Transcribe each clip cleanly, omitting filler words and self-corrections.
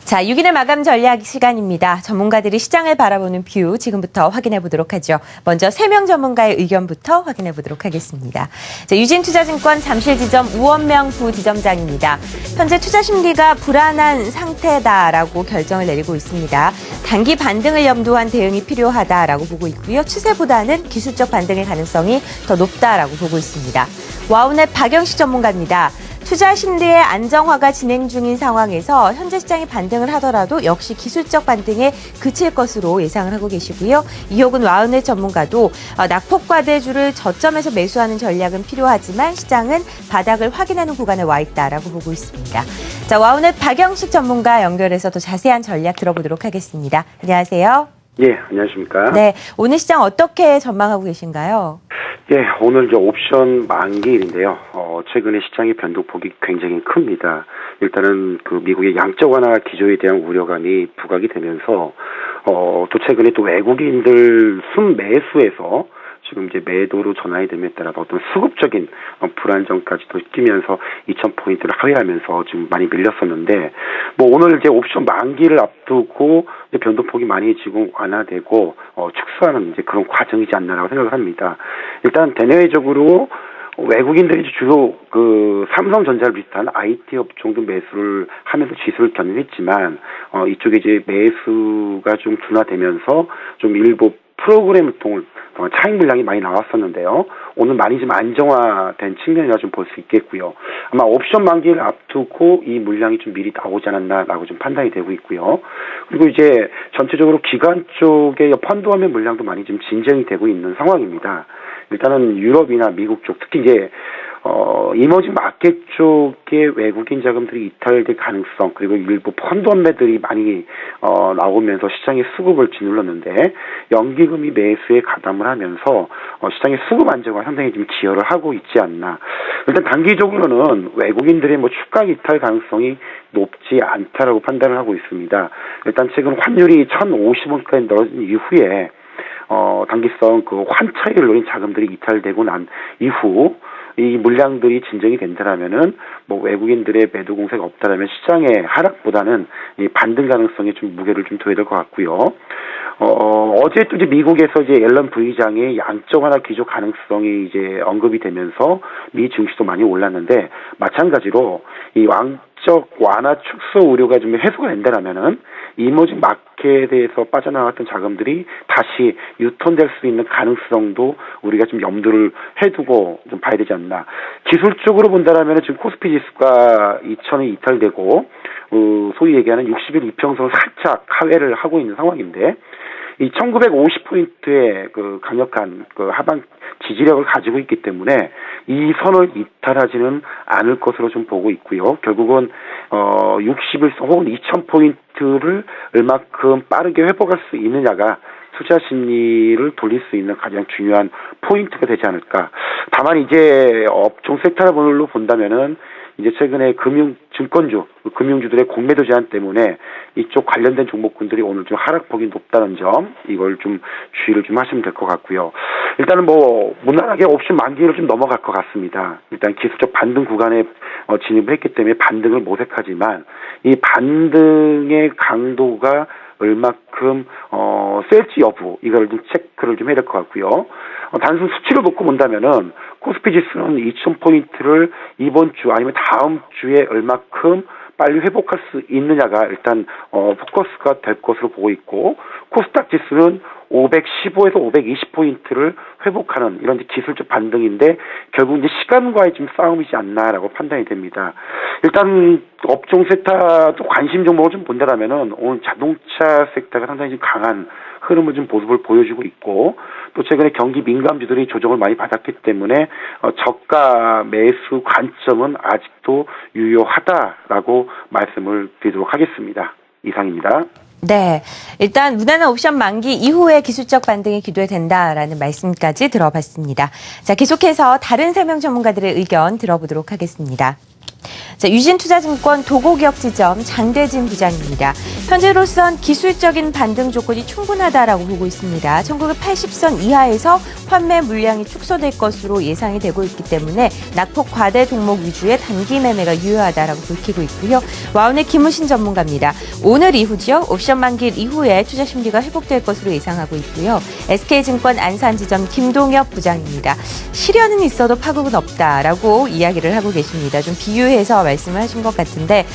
자, 6일의 마감 전략 시간입니다. 전문가들이 시장을 바라보는 뷰 지금부터 확인해 보도록 하죠. 먼저 3명 전문가의 의견부터 확인해 보도록 하겠습니다. 자, 유진투자증권 잠실지점 우원명 부지점장입니다. 현재 투자 심리가 불안한 상태다라고 결정을 내리고 있습니다. 단기 반등을 염두한 대응이 필요하다라고 보고 있고요. 추세보다는 기술적 반등의 가능성이 더 높다라고 보고 있습니다. 와운의 박영식 전문가입니다. 투자 심리의 안정화가 진행 중인 상황에서 현재 시장이 반등을 하더라도 역시 기술적 반등에 그칠 것으로 예상을 하고 계시고요. 이호근 와운의 전문가도 낙폭과대주를 저점에서 매수하는 전략은 필요하지만 시장은 바닥을 확인하는 구간에 와 있다라고 보고 있습니다. 자, 와운의 박영식 전문가 연결해서 더 자세한 전략 들어보도록 하겠습니다. 안녕하세요. 예, 안녕하십니까. 네, 오늘 시장 어떻게 전망하고 계신가요? 예, 오늘 이제 옵션 만기일인데요. 최근에 시장의 변동폭이 굉장히 큽니다. 일단은 그 미국의 양적 완화 기조에 대한 우려감이 부각이 되면서 또 최근에 또 외국인들 순매수에서 지금 이제 매도로 전환이 됨에 따라 어떤 수급적인 불안정까지도 끼면서 2,000포인트를 하회하면서 지금 많이 밀렸었는데, 뭐 오늘 이제 옵션 만기를 앞두고 이제 변동폭이 많이 지금 완화되고 축소하는 이제 그런 과정이지 않나라고 생각을 합니다. 일단 대내외적으로 외국인들이 주로 그 삼성전자를 비롯한 IT 업종도 매수를 하면서 지수를 견인했지만 이쪽에 이제 매수가 좀 둔화되면서 좀 일부 프로그램 통 차익 물량이 많이 나왔었는데요. 오늘 많이 좀 안정화된 측면이라 좀 볼 수 있겠고요. 아마 옵션 만기를 앞두고 이 물량이 좀 미리 나오지 않았나라고 좀 판단이 되고 있고요. 그리고 이제 전체적으로 기관 쪽의 펀드화면 물량도 많이 좀 진정이 되고 있는 상황입니다. 일단은 유럽이나 미국 쪽, 특히 이제 이머징 마켓 쪽의 외국인 자금들이 이탈될 가능성, 그리고 일부 펀드 원매들이 많이 나오면서 시장의 수급을 짓눌렀는데, 연기금이 매수에 가담을 하면서 시장의 수급 안정화 상당히 좀 기여를 하고 있지 않나. 일단 단기적으로는 외국인들의 뭐 추가 이탈 가능성이 높지 않다라고 판단을 하고 있습니다. 일단 최근 환율이 1,050원까지 떨어진 이후에 단기성 그 환차익을 노린 자금들이 이탈되고 난 이후 이 물량들이 진정이 된다라면은 뭐 외국인들의 매도 공세가 없다라면 시장의 하락보다는 이 반등 가능성에 좀 무게를 좀 둬야 될 것 같고요. 어제 또 이제 미국에서 이제 옐런 부의장의 양적 완화 기조 가능성이 이제 언급이 되면서 미 증시도 많이 올랐는데, 마찬가지로 이 양적 완화 축소 우려가 좀 해소가 된다라면은 이머징 마켓에서 빠져나갔던 자금들이 다시 유턴될 수 있는 가능성도 우리가 좀 염두를 해두고 좀 봐야 되지 않나. 기술적으로 본다라면 지금 코스피 지수가 2,000에 이탈되고 소위 얘기하는 60일 이평선을 살짝 하회를 하고 있는 상황인데, 이 1950포인트의 그 강력한 그 하방 지지력을 가지고 있기 때문에 이 선을 이탈하지는 않을 것으로 좀 보고 있고요. 결국은 60일선 혹은 2000포인트를 얼마큼 빠르게 회복할 수 있느냐가 투자 심리를 돌릴 수 있는 가장 중요한 포인트가 되지 않을까. 다만 이제 업종 섹터별로 본다면은 이제 최근에 금융주들의 공매도 제한 때문에 이쪽 관련된 종목군들이 오늘 좀 하락폭이 높다는 점, 이걸 좀 주의를 좀 하시면 될 것 같고요. 일단은 뭐 무난하게 옵션 만기를 좀 넘어갈 것 같습니다. 일단 기술적 반등 구간에 진입을 했기 때문에 반등을 모색하지만 이 반등의 강도가 얼마큼 셀지 여부, 이거를 좀 체크를 좀 해야 될 것 같고요. 단순 수치를 놓고 본다면은 코스피 지수는 2,000포인트를 이번 주 아니면 다음 주에 얼마큼 빨리 회복할 수 있느냐가 일단 포커스가 될 것으로 보고 있고, 코스닥 지수는 515에서 520포인트를 회복하는 이런 기술적 반등인데, 결국 이제 시간과의 지금 싸움이지 않나라고 판단이 됩니다. 일단 업종 섹터도 관심 종목을 좀 본다라면은 오늘 자동차 섹터가 상당히 좀 강한 흐름을 좀 모습을 보여주고 있고, 또 최근에 경기 민감주들이 조정을 많이 받았기 때문에 저가 매수 관점은 아직도 유효하다라고 말씀을 드리도록 하겠습니다. 이상입니다. 네, 일단 무난한 옵션 만기 이후에 기술적 반등이 기대된다라는 말씀까지 들어봤습니다. 자, 계속해서 다른 3명 전문가들의 의견 들어보도록 하겠습니다. 자, 유진투자증권 도곡역 지점 장대진 부장입니다. 현재로선 기술적인 반등 조건이 충분하다라고 보고 있습니다. 1980선 이하에서 판매 물량이 축소될 것으로 예상이 되고 있기 때문에 낙폭 과대 종목 위주의 단기 매매가 유효하다라고 밝히고 있고요. 와운의 김우신 전문가입니다. 오늘 이후죠. 옵션 만기일 이후에 투자 심리가 회복될 것으로 예상하고 있고요. SK증권 안산지점 김동엽 부장입니다. 시련은 있어도 파국은 없다라고 이야기를 하고 계십니다. 좀 비유해서 말씀을 하신 것 같은데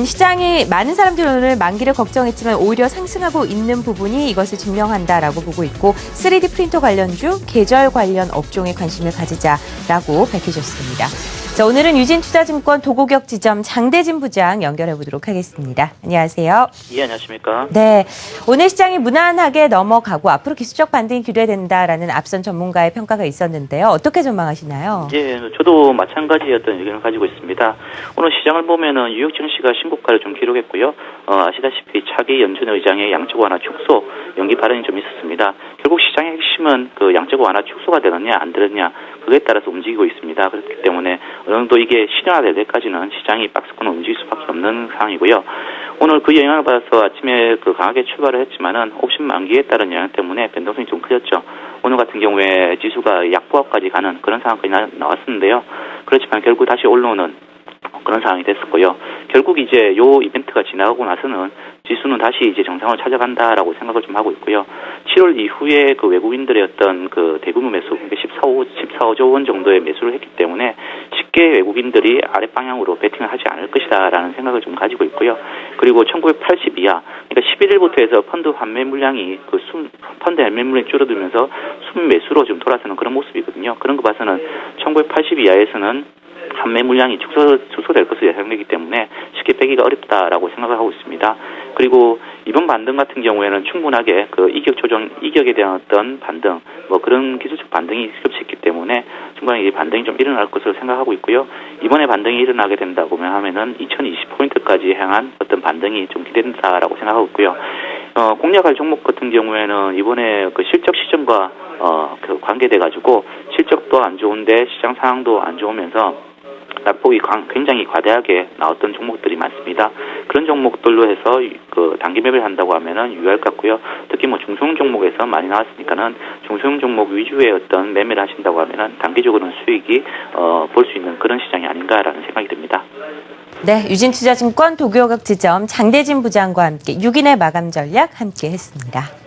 시장이 많은 사람들이 오늘 만기를 걱정했지만 오히려 상승하고 있는 부분이 이것을 증명한다라고 보고 있고 3D 프린터 관련주, 계절 관련 업종에 관심을 가지자라고 밝히셨습니다. 자, 오늘은 유진투자증권 도곡역 지점 장대진 부장 연결해 보도록 하겠습니다. 안녕하세요. 예, 안녕하십니까. 네, 오늘 시장이 무난하게 넘어가고 앞으로 기술적 반등이 기대된다라는 앞선 전문가의 평가가 있었는데요. 어떻게 전망하시나요? 예, 저도 마찬가지였던 의견을 가지고 있습니다. 오늘 시장을 보면은 뉴욕 증시가 신고가를 좀 기록했고요. 아시다시피 차기 연준 의장의 양적 완화 축소 연기 발언이 좀 있었습니다. 결국 시장의 핵심은 그 양적 완화 축소가 되느냐 안 되느냐 그에 따라서 움직이고 있습니다. 그렇기 때문에 어느 정도 이게 실현화될 때까지는 시장이 박스권을 움직일 수밖에 없는 상황이고요. 오늘 그 영향을 받아서 아침에 그 강하게 출발을 했지만은 옵션 만기에 따른 영향 때문에 변동성이 좀 커졌죠. 오늘 같은 경우에 지수가 약보합까지 가는 그런 상황까지 나왔었는데요. 그렇지만 결국 다시 올라오는 그런 상황이 됐었고요. 결국 이제 요 이벤트가 지나가고 나서는 지수는 다시 이제 정상을 찾아간다라고 생각을 좀 하고 있고요. 7월 이후에 그 외국인들의 어떤 그 대규모 매수, 14조 원 정도의 매수를 했기 때문에 쉽게 외국인들이 아랫 방향으로 베팅을 하지 않을 것이다라는 생각을 좀 가지고 있고요. 그리고 1980 이하, 그러니까 11일부터 해서 펀드 환매 물량이 펀드 환매 물량이 줄어들면서 순매수로 좀 돌아서는 그런 모습이거든요. 그런 거 봐서는 1980 이하에서는 판매 물량이 축소될 것으로 예상되기 때문에 쉽게 빼기가 어렵다라고 생각을 하고 있습니다. 그리고 이번 반등 같은 경우에는 충분하게 그 이격에 대한 어떤 반등, 뭐 그런 기술적 반등이 겹쳤기 때문에 충분히 이 반등이 좀 일어날 것으로 생각하고 있고요. 이번에 반등이 일어나게 된다고 하면은 2020포인트까지 향한 어떤 반등이 좀 기대된다라고 생각하고 있고요. 공략할 종목 같은 경우에는 이번에 그 실적 시점과 그 관계돼 가지고 실적도 안 좋은데 시장 상황도 안 좋으면서 낙폭이 굉장히 과대하게 나왔던 종목들이 많습니다. 그런 종목들로 해서 그 단기 매매를 한다고 하면은 유효할 것 같고요. 특히 뭐 중소형 종목에서 많이 나왔으니까는 중소형 종목 위주의 어떤 매매를 하신다고 하면은 단기적으로는 수익이 볼 수 있는 그런 시장이 아닌가라는 생각이 듭니다. 네, 유진투자증권 도곡역 지점 장대진 부장과 함께 6인의 마감 전략 함께 했습니다.